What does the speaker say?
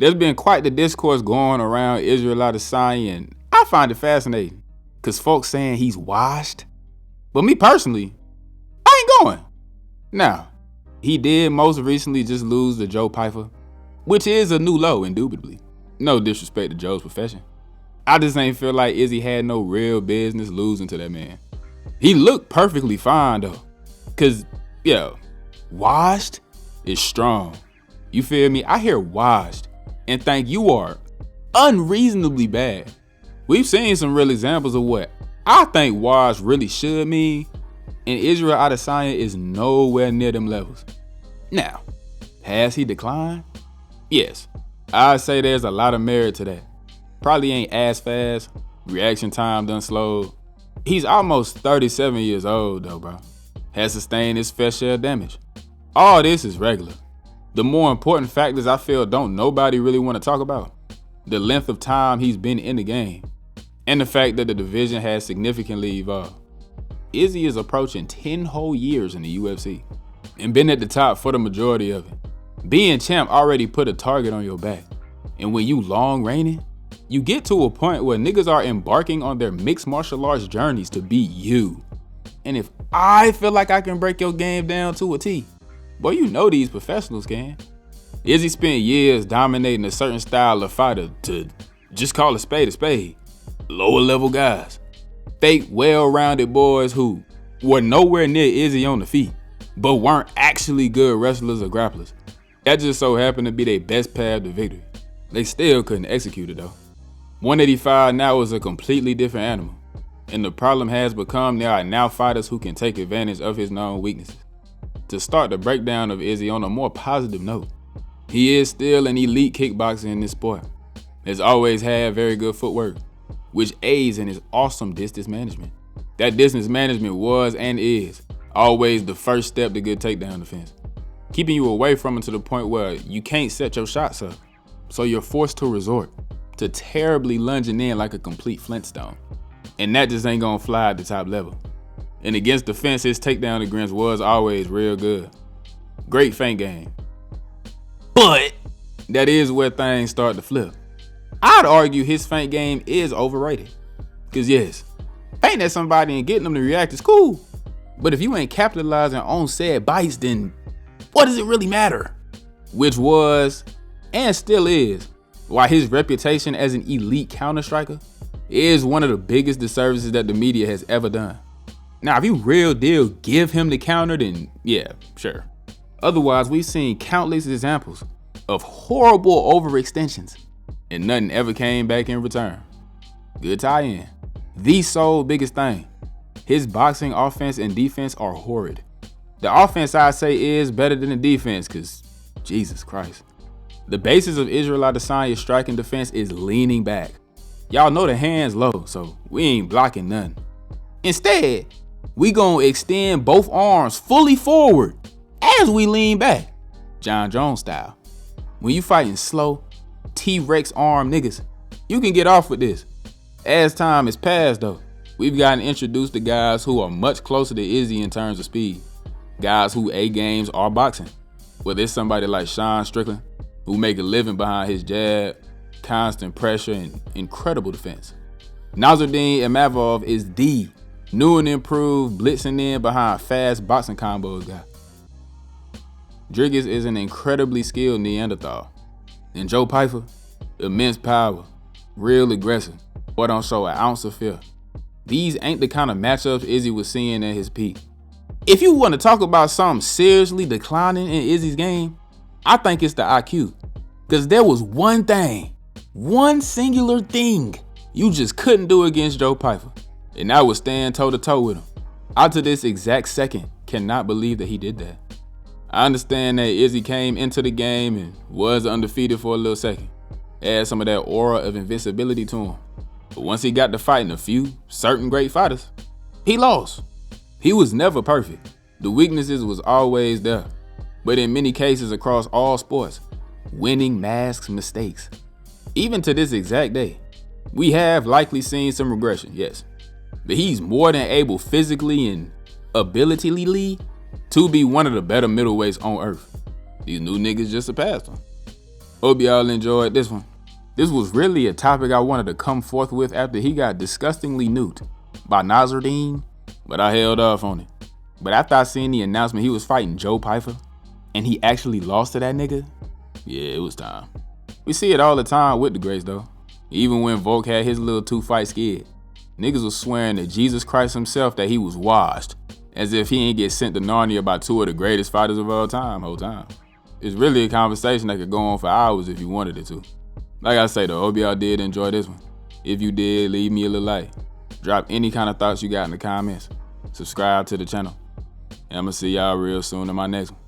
There's been quite the discourse going around Israel Adesanya, and I find it fascinating, cause folks saying he's washed. But me personally, I ain't going. Now, he did most recently just lose to Joe Pyfer, which is a new low, indubitably. No disrespect to Joe's profession. I just ain't feel like Izzy had no real business losing to that man. He looked perfectly fine though. Cause, washed is strong. You feel me? I hear washed and think you are unreasonably bad. We've seen some real examples of what I think washed really should mean, and Israel Adesanya is nowhere near them levels. Now, has he declined? Yes, I'd say there's a lot of merit to that. Probably ain't as fast, reaction time done slowed. He's almost 37 years old though, bro. Has sustained his fair share of damage. All this is regular. The more important factors I feel don't nobody really want to talk about. The length of time he's been in the game, and the fact that the division has significantly evolved. Izzy is approaching 10 whole years in the UFC, and been at the top for the majority of it. Being champ already put a target on your back, and when you long reigning, you get to a point where niggas are embarking on their mixed martial arts journeys to be you. And if I feel like I can break your game down to a T, boy, you know these professionals can. Izzy spent years dominating a certain style of fighter to just call a spade, lower level guys. Fake, well-rounded boys who were nowhere near Izzy on the feet, but weren't actually good wrestlers or grapplers. That just so happened to be their best path to victory. They still couldn't execute it though. 185 now is a completely different animal, and the problem has become there are now fighters who can take advantage of his known weaknesses. To start the breakdown of Izzy on a more positive note, he is still an elite kickboxer in this sport. Has always had very good footwork, which aids in his awesome distance management. That distance management was and is always the first step to good takedown defense, keeping you away from him to the point where you can't set your shots up, so you're forced to resort to terribly lunging in like a complete Flintstone. And that just ain't gonna fly at the top level. And against defense, his takedown agreements was always real good. Great feint game. But that is where things start to flip. I'd argue his feint game is overrated. Cause yes, feinting at somebody and getting them to react is cool. But if you ain't capitalizing on said bites, then what does it really matter? Which was, and still is, why his reputation as an elite counter striker is one of the biggest disservices that the media has ever done. Now, if you real deal give him the counter, then yeah, sure. Otherwise, we've seen countless examples of horrible overextensions, and nothing ever came back in return. Good tie-in. The sole biggest thing, his boxing offense and defense are horrid. The offense, I say, is better than the defense, cause Jesus Christ. The basis of Israel Adesanya's striking defense is leaning back. Y'all know the hands low, so we ain't blocking none. Instead, we gonna extend both arms fully forward as we lean back, John Jones style. When you fighting slow, T-Rex arm niggas, you can get off with this. As time has passed though, we've gotten introduced to guys who are much closer to Izzy in terms of speed. Guys who A-games are boxing. Whether it's somebody like Sean Strickland, who make a living behind his jab, constant pressure, and incredible defense. Nasruddin Imavov is the new and improved blitzing in behind fast boxing combos guy. Driggs is an incredibly skilled Neanderthal. And Joe Pyfer, immense power, real aggressive, boy don't show an ounce of fear. These ain't the kind of matchups Izzy was seeing at his peak. If you want to talk about something seriously declining in Izzy's game, I think it's the IQ. Cause there was one thing, one singular thing you just couldn't do against Joe Pyfer, and that was stand toe to toe with him. I to this exact second cannot believe that he did that. I understand that Izzy came into the game and was undefeated for a little second, had some of that aura of invincibility to him. But once he got to fighting a few certain great fighters, he lost. He was never perfect. The weaknesses was always there. But in many cases across all sports, winning masks mistakes. Even to this exact day, we have likely seen some regression, yes. But he's more than able physically and ability to be one of the better middleweights on earth. These new niggas just surpassed him. Hope y'all enjoyed this one. This was really a topic I wanted to come forth with after he got disgustingly nuked by Nasruddin, but I held off on it. But after I seen the announcement he was fighting Joe Pyfer, and he actually lost to that nigga, yeah, it was time. We see it all the time with the greats though. Even when Volk had his little 2-fight skid, niggas was swearing to Jesus Christ himself that he was washed, as if he ain't get sent to Narnia by 2 of the greatest fighters of all time, whole time. It's really a conversation that could go on for hours if you wanted it to. Like I say though, hope y'all did enjoy this one. If you did, leave me a little like. Drop any kind of thoughts you got in the comments. Subscribe to the channel. And I'm gonna see y'all real soon in my next one.